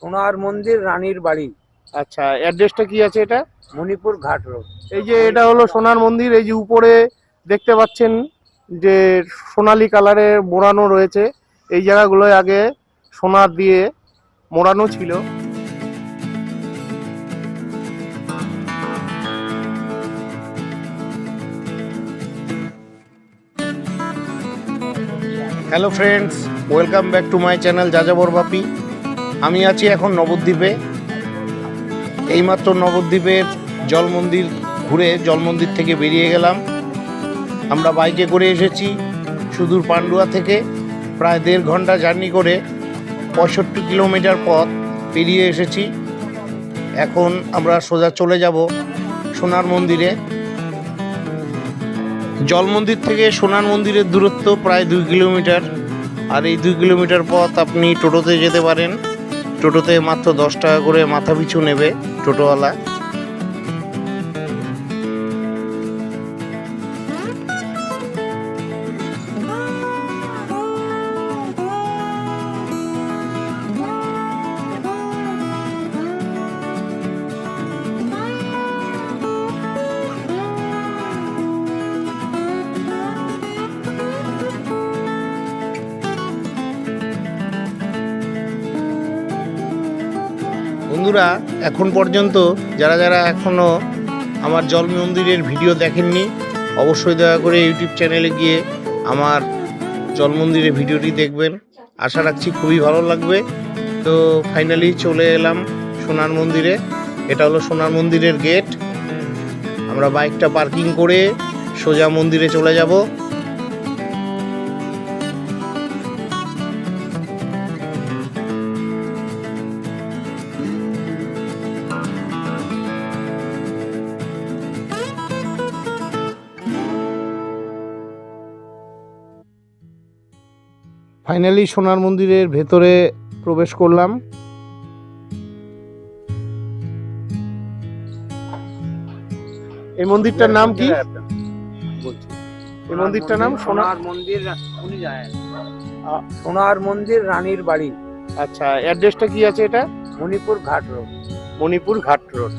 সোনার মন্দির রানীর বাড়ি। আচ্ছা, অ্যাড্রেসটা কি আছে এটা? মণিপুর ঘাট রোড। এই যে এটা হলো সোনার মন্দির, এই যে উপরে দেখতে পাচ্ছেন যে সোনালী কালারে মোড়ানো রয়েছে। এই জায়গাগুলোয় আগে সোনার দিয়ে মোড়ানো ছিল। Hello friends, welcome back to my channel যাযাবর বাপি। আমি আছি এখন নবদ্বীপে। এইমাত্র নবদ্বীপের জল মন্দির ঘুরে জল মন্দির থেকে বেরিয়ে গেলাম। আমরা বাইকে করে এসেছি সুদূর পান্ডুয়া থেকে, প্রায় 1.5 ঘন্টা জার্নি করে 65 কিলোমিটার পথ পেরিয়ে এসেছি। এখন আমরা সোজা চলে যাব সোনার মন্দিরে। জল মন্দির থেকে সোনার মন্দিরের দূরত্ব প্রায় 2 কিলোমিটার। আর এই 2 কিলোমিটার পথ আপনি টোটোতে যেতে পারেন। টোটোতে মাত্র 10 টাকা করে মাথা পিছু নেবে টোটোওয়ালা। বন্ধুরা, এখন পর্যন্ত যারা যারা এখনও আমার জল মন্দিরের ভিডিও দেখেননি, অবশ্যই দয়া করে ইউটিউব চ্যানেলে গিয়ে আমার জল মন্দিরের ভিডিওটি দেখবেন। আশা রাখছি খুবই ভালো লাগবে। তো ফাইনালি চলে এলাম সোনার মন্দিরে। এটা হলো সোনার মন্দিরের গেট। আমরা বাইকটা পার্কিং করে সোজা মন্দিরে চলে যাব। ফাইনালি সোনার মন্দিরের ভেতরে প্রবেশ করলাম। এই মন্দিরটার নাম কি? এই মন্দিরটার নাম সোনার মন্দির সোনার মন্দির রানীর বাড়ি। আচ্ছা, অ্যাড্রেসটা কি আছে এটা? মণিপুর ঘাট রোড। মণিপুর ঘাট রোড।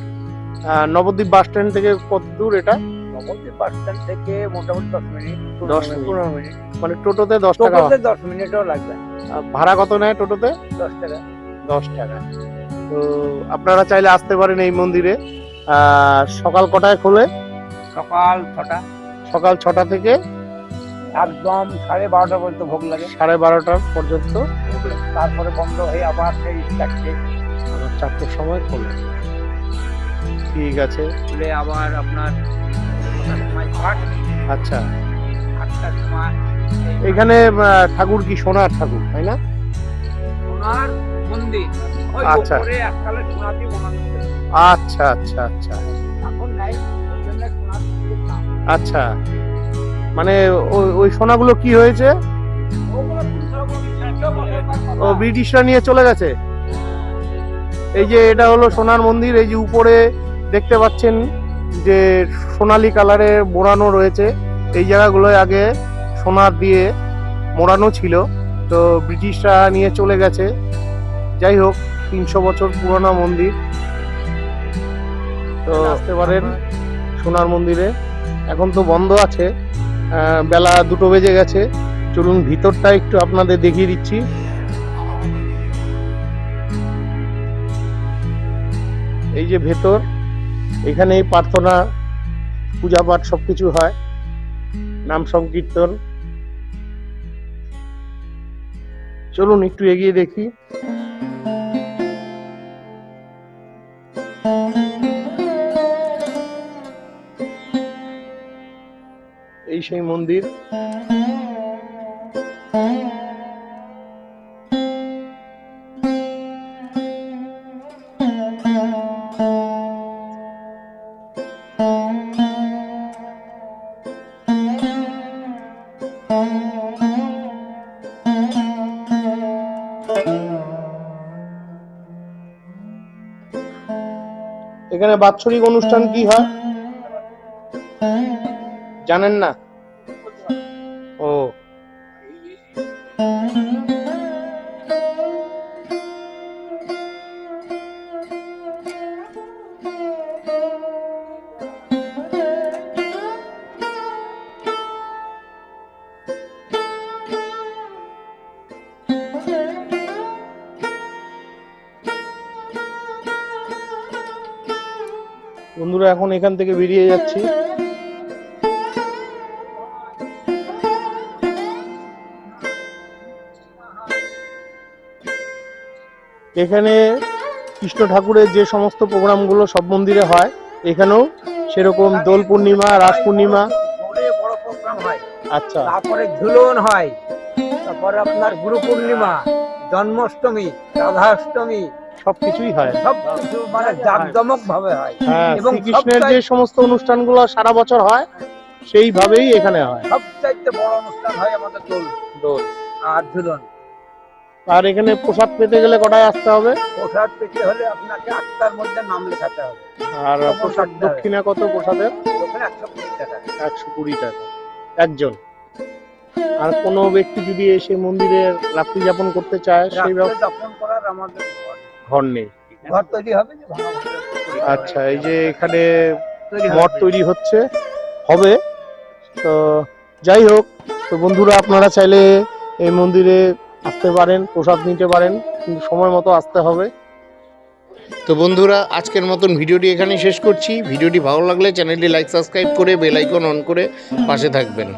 নবদ্বীপ বাস স্ট্যান্ড থেকে কত দূর এটা? নবদ্বীপ বাস স্ট্যান্ড থেকে মোটামুটি 10 মিনিট। 15 মিনিট। মানে টোটোতে 10 টাকা। টোটোতে 10 মিনিটও লাগবে। ভাড়া কত নেয় টোটোতে? 10 টাকা। 10 টাকা। তো আপনারা চাইলে আসতে পারেন এই মন্দিরে। সকাল কটায় খোলে? সকাল 6টা। সকাল 6টা থেকে একদম 12:30 পর্যন্ত ভোগ লাগে। 12:30 পর্যন্ত। তারপরে বন্ধ হয়ে আবার সেই 4টার সময় খোলে। ঠিক আছে। খুলে আবার আপনার 8টার সময় ঘাট। আচ্ছা, 8টার সময় এখানে ঠাকুর কি সোনার ঠাকুর, তাই না? সোনার মন্দির। ওই আচ্ছা। উপরে এককালে সোনাতে বানানো ছিল। আচ্ছা আচ্ছা আচ্ছা এখন নাই, ওই জন্য সোনার মন্দির নাম। আচ্ছা, মানে ওই সোনাগুলো কি হয়েছে? ওগুলো 300 বছর ও ব্রিটিশরা নিয়ে চলে গেছে। এই যে এটা হলো সোনার মন্দির। এই যে উপরে দেখতে পাচ্ছেন যে সোনালী কালারে মোড়ানো রয়েছে। এই জায়গাগুলোয় আগে সোনার দিয়ে মোড়ানো ছিল, তো ব্রিটিশরা নিয়ে চলে গেছে। যাই হোক, 300 বছর পুরনো মন্দির। তো আসতে পারেন সোনার মন্দিরে। এখন তো বন্ধ আছে, বেলা 2টো বেজে গেছে। চলুন ভিতরটা একটু আপনাদের দেখিয়ে দিচ্ছি। এই যে ভেতর, এখানে প্রার্থনা, পূজা পাঠ সবকিছু হয়, নাম সংকীর্তন। চলুন একটু এগিয়ে দেখি। এই সেই মন্দির। এখানে বাৎসরিক অনুষ্ঠান কি হয় জানেন না? ও, বন্ধুরা এখন এখান থেকে বেরিয়ে যাচ্ছি। এখানে কৃষ্ণ ঠাকুরের যে সমস্ত প্রোগ্রামগুলো সব মন্দিরে হয়, এখানেও সেরকম দোল পূর্ণিমা, রাস পূর্ণিমা, বড় প্রোগ্রাম হয়, আচ্ছা, তারপরে ঝুলন হয়, তারপরে আপনার গুরু পূর্ণিমা, জন্মাষ্টমী, রাধাষ্টমী সবকিছুই হয়। সব কিছু মানে জাঁকজমক ভাবে হয়। হ্যাঁ, এবং শ্রীকৃষ্ণের যে সবচাইতে- সমস্ত অনুষ্ঠানগুলো সারা বছর হয় সেইভাবেই এখানে হয়। সবচাইতে বড় অনুষ্ঠান হয় আমাদের দোল দোল। আর ঝুলন। আর এখানে প্রসাদ পেতে গেলে কটায় আসতে হবে? প্রসাদ পেতে হলে আপনাকে 8টার মধ্যে নাম লেখাতে হবে। আর প্রসাদ দক্ষিণা কত প্রসাদের? ওখানে 120 টাকা। 120 টাকা একজন। আর কোনো ব্যক্তি যদি এসে মন্দিরে রাত্রি যাপন করতে চায় সেই রাত্রে যাপন করার আমাদের ঘর নেই। ঘর তৈরি হবে যে ভাঙা ঘরে তৈরি হবে। আচ্ছা, এই যে এখানে তৈরি মঠ হবে। তৈরি হচ্ছে, হবে। তো যাই হোক, তো বন্ধুরা আপনারা চাইলে এই মন্দিরে আসতে পারেন, প্রসাদ নিতে পারেন, কিন্তু সময় মতো আসতে হবে। তো বন্ধুরা আজকের মতন ভিডিওটি এখানেই শেষ করছি। ভিডিওটি ভালো লাগলে চ্যানেলটি লাইক, সাবস্ক্রাইব করে বেল আইকন অন করে পাশে থাকবেন।